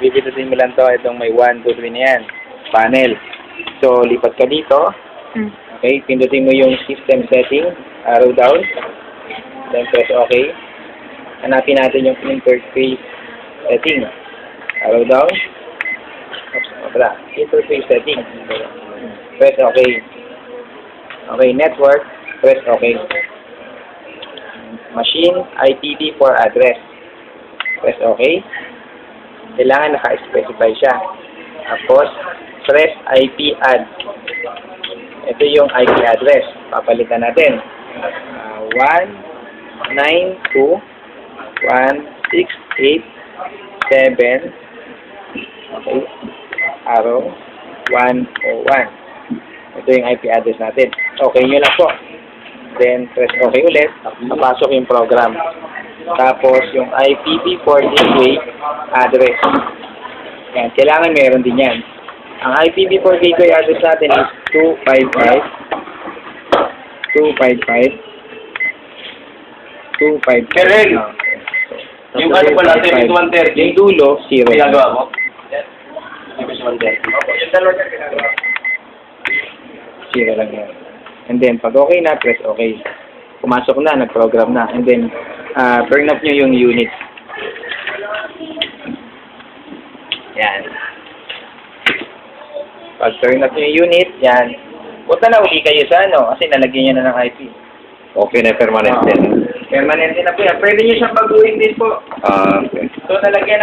Bibitutin mo lang to. Itong may 1, 2, 3 na yan. Panel. So, lipat ka dito. Okay, pindutin mo yung system setting. Arrow down. Then press OK. Hanapin natin yung interface setting. Arrow down. Oops, wala. Interface setting. Press OK. Okay, network. Press OK. Machine IPv4 address. Press OK. Kailangan naka-specify siya. Tapos, press IP add. Ito yung IP address. Papalitan natin. 192.168.7. Okay. Arrow 101. Ito yung IP address natin. Okay nyo lang po. Then, press OK ulit. Napasok yung program. Tapos, yung IPv4 gateway address. Yan. Kailangan meron din yan. Ang IPv4 gateway address natin is 255. Karen, yung ano pala, service 130. Yung dulo, 0. Ginagawa mo? Service 130. Opo, yung dalawa niya ginagawa. 0 lang yan. And then, pag okay na, press okay. Pumasok na, nag-program na. And then, turn off nyo yung unit. Yan. Pag turn off nyo yung unit, yan. Punta na uli kayo sa ano, kasi nalagyan nyo na ng IP. Okay na, permanente. Permanente na po yan. Pwede nyo siyang baguhin din po. Okay. So, nalagyan